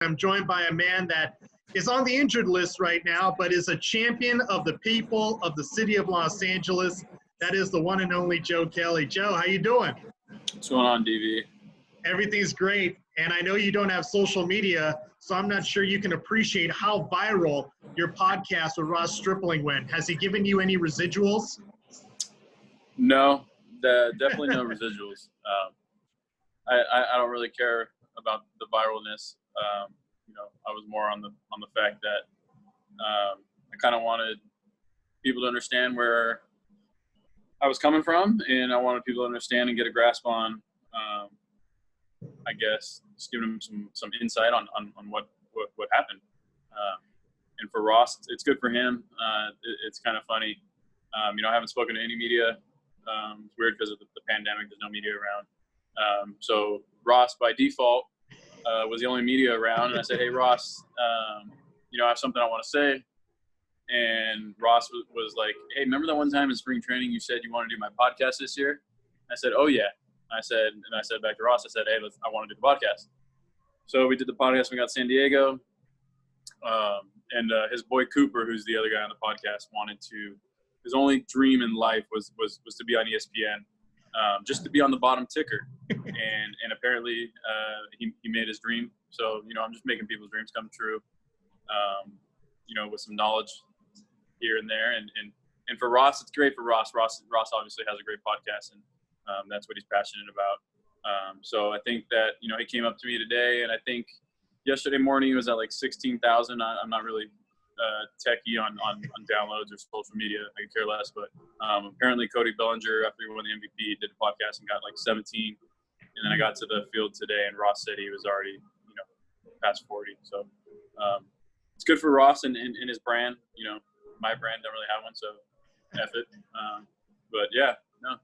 I'm joined by a man that is on the injured list right now, but is a champion of the people of the city of Los Angeles. That is the one and only Joe Kelly. Joe, how you doing? What's going on, DV? Everything's great, and I know you don't have social media, so I'm not sure you can appreciate how viral your podcast with Ross Stripling went. Has he given you any residuals? No, definitely no residuals. I don't really care about the viralness. I was more on the fact that I kind of wanted people to understand where I was coming from, and I wanted people to understand and get a grasp on, I guess, just giving them some insight on what happened. And for Ross, it's good for him. It's kind of funny. I haven't spoken to any media. It's weird because of the pandemic. There's no media around. So Ross, by default, was the only media around. And I said, hey, Ross, I have something I want to say. And Ross was like, hey, remember that one time in spring training you said you want to do my podcast this year? I said, oh, yeah. I said back to Ross, I said, hey, I want to do the podcast. So we did the podcast. We got San Diego. And his boy Cooper, who's the other guy on the podcast, his only dream in life was to be on ESPN, just to be on the bottom ticker. And apparently he made his dream. So, I'm just making people's dreams come true, with some knowledge here and there. And for Ross, it's great for Ross. Ross obviously has a great podcast, and that's what he's passionate about. So I think that, he came up to me today, and I think yesterday morning it was at like 16,000. I'm not really techie on downloads or social media. I could care less. But apparently Cody Bellinger, after he won the MVP, did a podcast and got like 17. And then I got to the field today, and Ross said he was already, past 40. So it's good for Ross and his brand. My brand don't really have one, so F it. But yeah, no.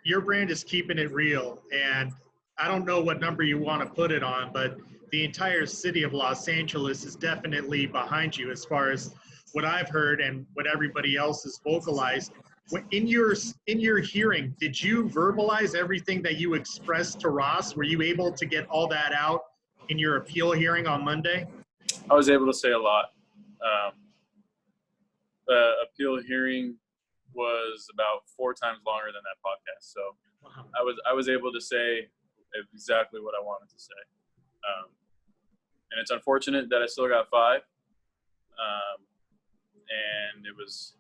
Your brand is keeping it real, and I don't know what number you want to put it on, but the entire city of Los Angeles is definitely behind you as far as what I've heard and what everybody else has vocalized. In your hearing, did you verbalize everything that you expressed to Ross? Were you able to get all that out in your appeal hearing on Monday? I was able to say a lot. The appeal hearing was about 4 times longer than that podcast. So wow. I was able to say exactly what I wanted to say. And it's unfortunate that I still got 5. And it was,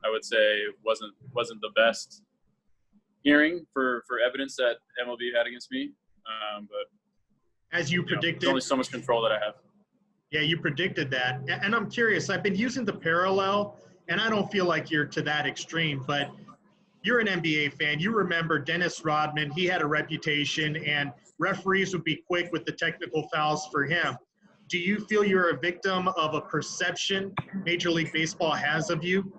I would say, wasn't the best hearing for evidence that MLB had against me. But as you predicted, there's only so much control that I have. Yeah, you predicted that. And I'm curious, I've been using the parallel, and I don't feel like you're to that extreme, but you're an NBA fan. You remember Dennis Rodman. He had a reputation, and referees would be quick with the technical fouls for him. Do you feel you're a victim of a perception Major League Baseball has of you?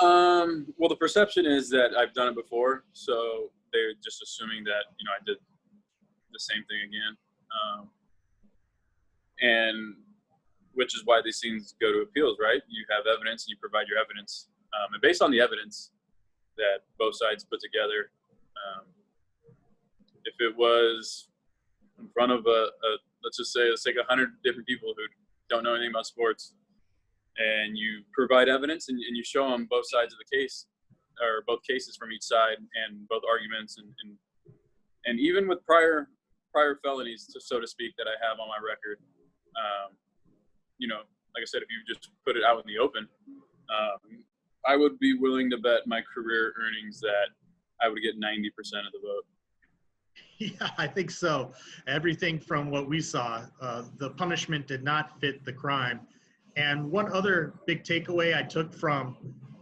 Well, the perception is that I've done it before, so they're just assuming that, I did the same thing again. And which is why these things go to appeals, right? You have evidence and you provide your evidence. And based on the evidence that both sides put together, if it was in front of let's say 100 different people who don't know anything about sports, and you provide evidence and you show them both sides of the case, or both cases from each side and both arguments, and even with prior felonies, so to speak, that I have on my record, like I said, if you just put it out in the open, I would be willing to bet my career earnings that I would get 90% of the vote. Yeah, I think so. Everything from what we saw, the punishment did not fit the crime. And one other big takeaway I took from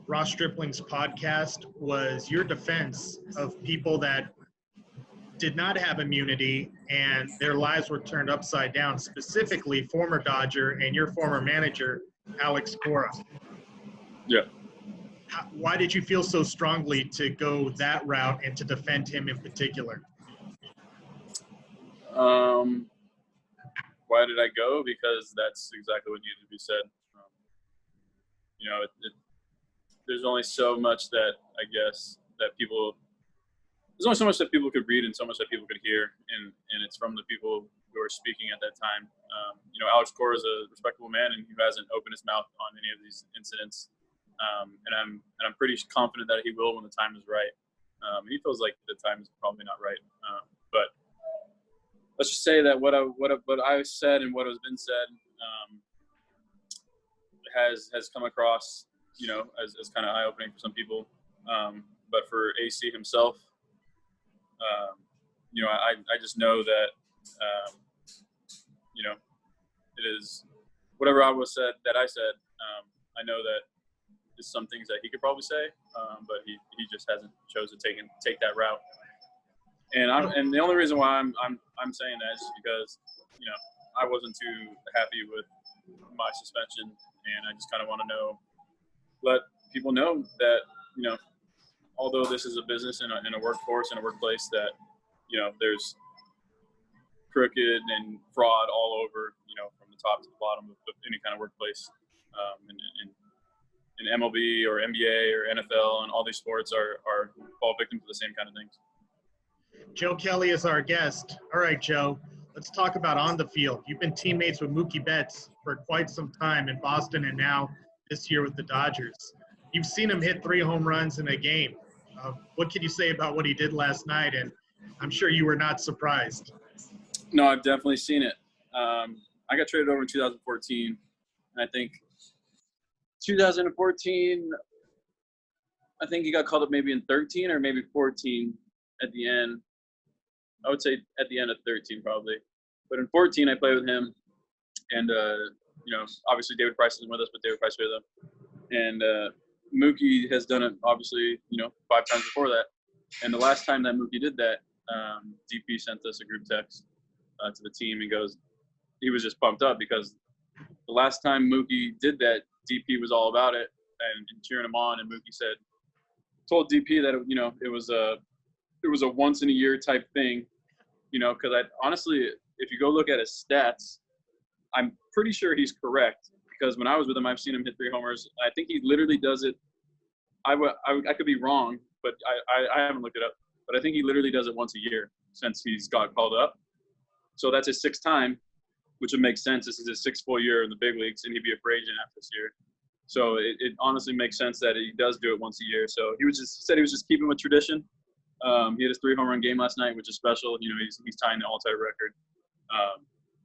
Ross Stripling's podcast was your defense of people that did not have immunity and their lives were turned upside down, specifically former Dodger and your former manager, Alex Cora. Yeah. Why did you feel so strongly to go that route and to defend him in particular? Why did I go? Because that's exactly what needed to be said. There's only so much that I guess that people – there's only so much that people could read and so much that people could hear, and it's from the people were speaking at that time. Alex Cora is a respectable man, and he hasn't opened his mouth on any of these incidents. And I'm pretty confident that he will when the time is right. He feels like the time is probably not right, but let's just say that what I said and what has been said has come across, as kind of eye-opening for some people. But for AC himself, I just know that, it is whatever I said. I know that there's some things that he could probably say, but he just hasn't chosen to take that route. And the only reason why I'm saying that is because, I wasn't too happy with my suspension, and I just kind of want to let people know that, although this is a business and a workforce and a workplace, that, there's crooked and fraud all over, from the top to the bottom of any kind of workplace, in MLB or NBA or NFL, and all these sports are fall victim to the same kind of things. Joe Kelly is our guest. All right, Joe, let's talk about on the field. You've been teammates with Mookie Betts for quite some time in Boston, and now this year with the Dodgers. You've seen him hit 3 home runs in a game. What can you say about what he did last night? And I'm sure you were not surprised. No, I've definitely seen it. I got traded over in 2014. And I think 2014, I think he got called up maybe in 13 or maybe 14 at the end. I would say at the end of 13 probably. But in 14, I played with him. And, obviously David Price isn't with us, but David Price with him. And Mookie has done it, obviously, 5 times before that. And the last time that Mookie did that, DP sent us a group text to the team and goes, he was just pumped up because the last time Mookie did that, DP was all about it and cheering him on. And Mookie told DP that, it was a once in a year type thing, because honestly, if you go look at his stats, I'm pretty sure he's correct, because when I was with him, I've seen him hit 3 homers. I think he literally does it. I could be wrong, but I haven't looked it up. But I think he literally does it once a year since he's got called up. So that's his 6th time, which would make sense. This is his 6th full year in the big leagues, and he'd be a free agent after this year. So it honestly makes sense that he does do it once a year. So he said he was just keeping with tradition. He had his 3 home run game last night, which is special. He's tying the all-time record.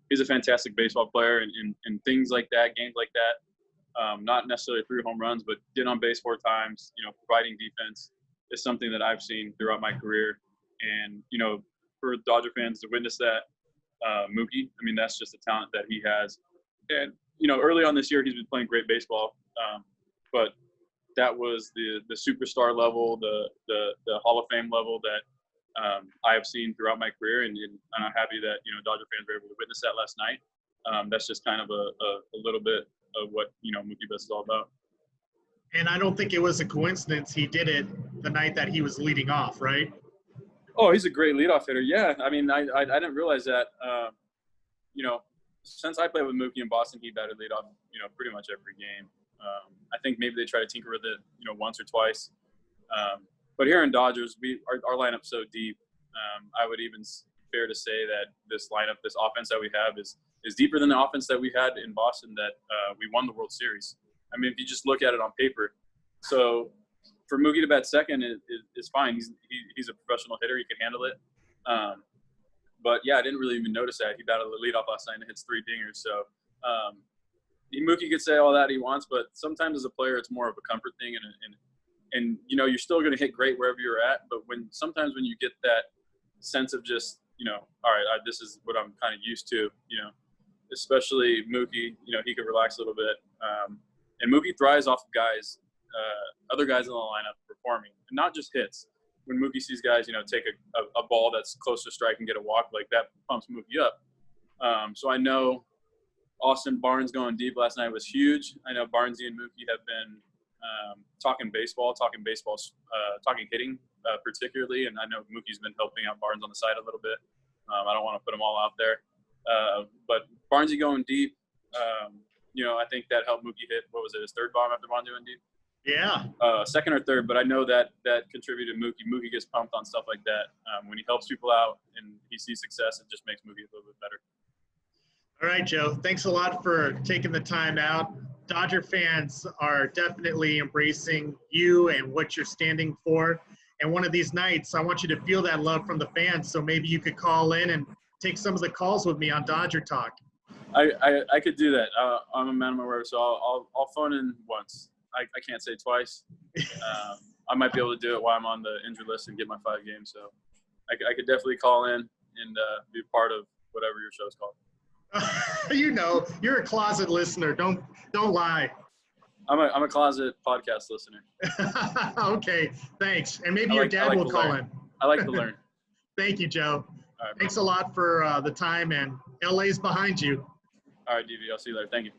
He's a fantastic baseball player, and things like that, games like that, not necessarily 3 home runs, but getting on base 4 times, providing defense is something that I've seen throughout my career. And, for Dodger fans to witness that, Mookie, that's just the talent that he has. And, early on this year, he's been playing great baseball. But that was the superstar level, the Hall of Fame level that I have seen throughout my career. And I'm happy that, Dodger fans were able to witness that last night. That's just kind of a little bit of what, Mookie Betts is all about. And I don't think it was a coincidence he did it the night that he was leading off, right? Oh, he's a great leadoff hitter. Yeah, I didn't realize that. Since I played with Mookie in Boston, he batted leadoff, pretty much every game. I think maybe they try to tinker with it, once or twice. But here in Dodgers, our lineup's so deep. I would even fair to say that this lineup, this offense that we have is deeper than the offense that we had in Boston that we won the World Series. If you just look at it on paper. So for Mookie to bat second is fine. He's a professional hitter. He can handle it. But, yeah, I didn't really even notice that. He battled the leadoff last night and hits 3 dingers. So Mookie could say all that he wants, but sometimes as a player it's more of a comfort thing. And you're still going to hit great wherever you're at. But sometimes when you get that sense of just, all right, this is what I'm kind of used to, especially Mookie, he could relax a little bit. And Mookie thrives off of guys, other guys in the lineup performing, and not just hits. When Mookie sees guys, take a ball that's close to strike and get a walk, like that pumps Mookie up. So I know Austin Barnes going deep last night was huge. I know Barnesy and Mookie have been talking hitting particularly, and I know Mookie's been helping out Barnes on the side a little bit. I don't want to put them all out there. But Barnesy going deep, I think that helped Mookie hit, his 3rd bomb after Barnesy went deep? Yeah. 2nd or 3rd, but I know that contributed to Mookie. Mookie gets pumped on stuff like that. When he helps people out and he sees success, it just makes Mookie a little bit better. All right, Joe. Thanks a lot for taking the time out. Dodger fans are definitely embracing you and what you're standing for. And one of these nights, I want you to feel that love from the fans. So maybe you could call in and take some of the calls with me on Dodger Talk. I could do that. I'm a man of my word, so I'll phone in once. I can't say twice. I might be able to do it while I'm on the injured list and get my 5 games. So I could definitely call in and be part of whatever your show's called. You know, you're a closet listener. Don't lie. I'm a closet podcast listener. Okay, thanks. And maybe your dad will call in. I like to learn. Thank you, Joe. All right, thanks a lot for the time, and LA's behind you. All right, DV. I'll see you later. Thank you.